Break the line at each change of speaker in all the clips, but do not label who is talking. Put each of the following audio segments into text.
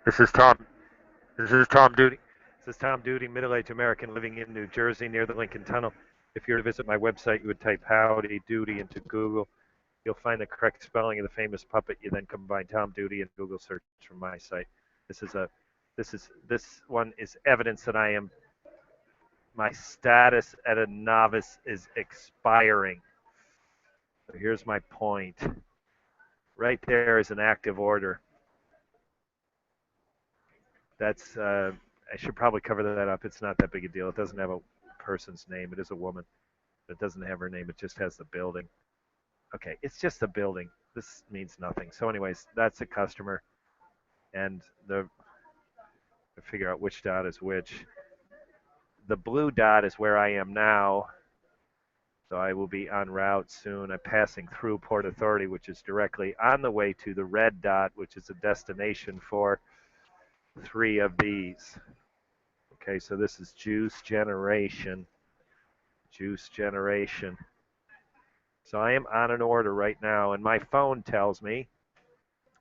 This is Tom. This is Tom Duty. This is Tom Duty, middle-aged American living in New Jersey near the Lincoln Tunnel. If you were to visit my website, you would type Howdy Doody into Google. You'll find the correct spelling of the famous puppet. You then combine Tom Duty and Google search from my site. This one is evidence that my status at a novice is expiring. So here's my point. Right there is an active order. That's I should probably cover that up. It's not that big a deal. It doesn't have a person's name. It is a woman. It doesn't have her name. It just has the building. Okay, it's just the building. This means nothing. So, anyways, that's a customer, and to figure out which dot is which. The blue dot is where I am now. So I will be en route soon. I'm passing through Port Authority, which is directly on the way to the red dot, which is a destination for 3 of these. Okay, so this is juice generation. Juice generation. So I am on an order right now, and my phone tells me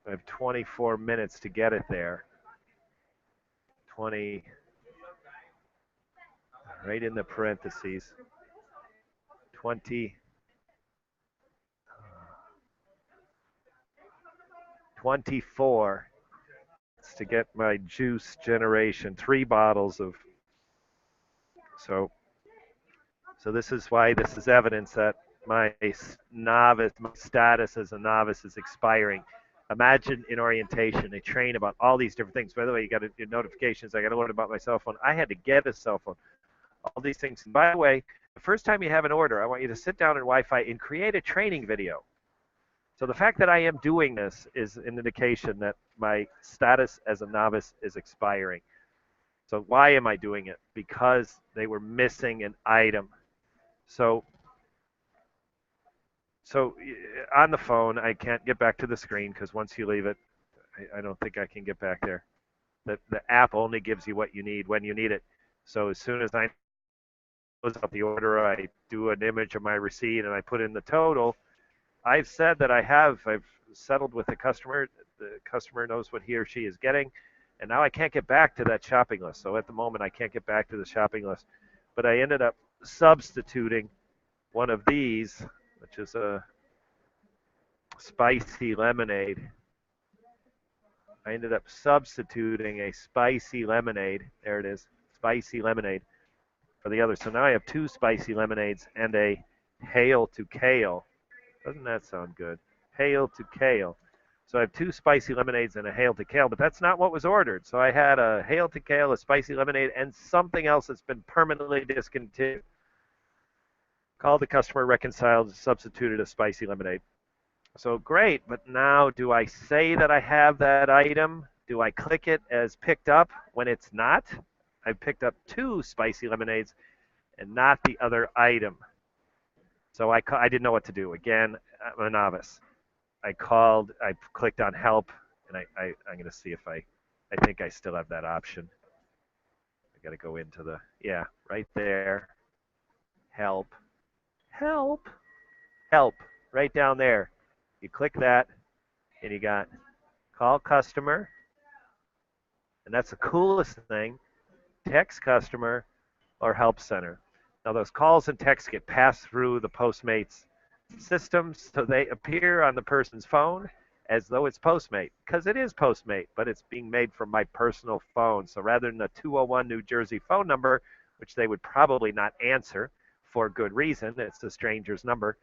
I have 24 minutes to get it there. 20, right in the parentheses. 24 to get my juice generation. 3 bottles of. So this is why this is evidence that my status as a novice is expiring. Imagine in orientation, they train about all these different things. By the way, you got to do notifications. I got to learn about my cell phone. I had to get a cell phone. All these things. And by the way, the first time you have an order, I want you to sit down in Wi-Fi and create a training video. So the fact that I am doing this is an indication that my status as a novice is expiring. So why am I doing it? Because they were missing an item. So on the phone, I can't get back to the screen because once you leave it, I don't think I can get back there. The app only gives you what you need when you need it. So as soon as I close out the order, I do an image of my receipt and I put in the total. I've said that I've settled with the customer. The customer knows what he or she is getting. And now I can't get back to that shopping list. So at the moment, I can't get back to the shopping list. But I ended up substituting one of these, which is a spicy lemonade. I ended up substituting a spicy lemonade. There it is, spicy lemonade for the other. So now I have 2 spicy lemonades and a hail to kale. Doesn't that sound good? Hail to kale. So I have 2 spicy lemonades and a hail to kale, but that's not what was ordered. So I had a hail to kale, a spicy lemonade, and something else that's been permanently discontinued. Called the customer, reconciled, substituted a spicy lemonade. So great, but now do I say that I have that item? Do I click it as picked up when it's not? I picked up 2 spicy lemonades and not the other item. So I didn't know what to do. Again, I'm a novice. I clicked on help, and I'm going to see if I think I still have that option. I got to go into right there. Help, help, help, right down there. You click that, and you got call customer, and that's the coolest thing, text customer or help center. Now those calls and texts get passed through the Postmates systems, so they appear on the person's phone as though it's Postmate, because it is Postmate, but it's being made from my personal phone. So rather than a 201 New Jersey phone number, which they would probably not answer for good reason, it's a stranger's number,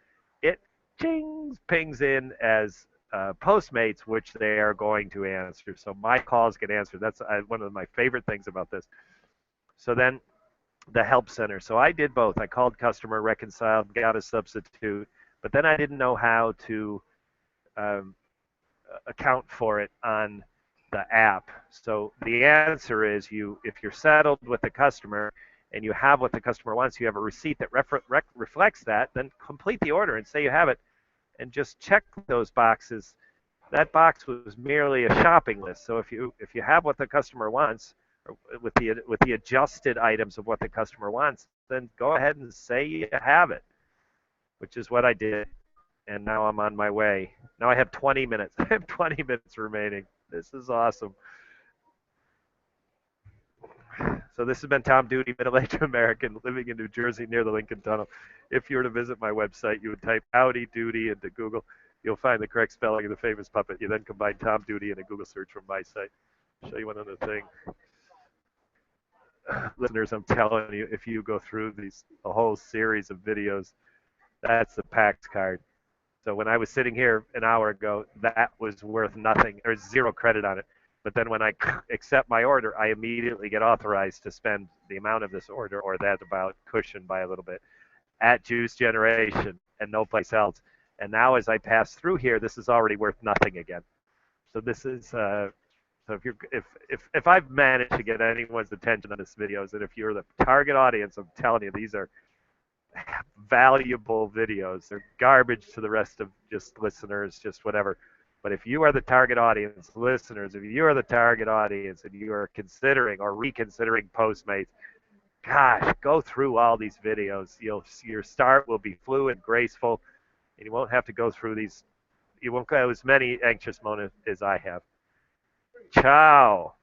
it pings in as Postmates, which they are going to answer. So my calls get answered. That's one of my favorite things about this. So then the help center. So I did both. I called customer, reconciled, got a substitute, but then I didn't know how to account for it on the app. So the answer is if you're settled with the customer and you have what the customer wants, you have a receipt that reflects that, then complete the order and say you have it and just check those boxes. That box was merely a shopping list. So if you have what the customer wants, with the adjusted items of what the customer wants, then go ahead and say you have it, which is what I did. And now I'm on my way. Now I have 20 minutes. I have 20 minutes remaining. This is awesome. So this has been Tom Duty, middle-aged American living in New Jersey near the Lincoln Tunnel. If you were to visit my website, you would type Howdy Doody into Google. You'll find the correct spelling of the famous puppet. You then combine Tom Duty in a Google search from my site. I'll show you one other thing. Listeners, I'm telling you, if you go through a whole series of videos, that's the PAX card. So when I was sitting here an hour ago, that was worth nothing. There's zero credit on it. But then when I accept my order, I immediately get authorized to spend the amount of this order or that about cushioned by a little bit at Juice Generation and no place else. And now as I pass through here, this is already worth nothing again. So this is so if I've managed to get anyone's attention on this video, is that if you're the target audience, I'm telling you, these are valuable videos. They're garbage to the rest of just listeners, just whatever. But if you are the target audience, listeners, if you are the target audience and you are considering or reconsidering Postmates, gosh, go through all these videos. Your start will be fluid, graceful, and you won't have to go through these. You won't have as many anxious moments as I have. Ciao.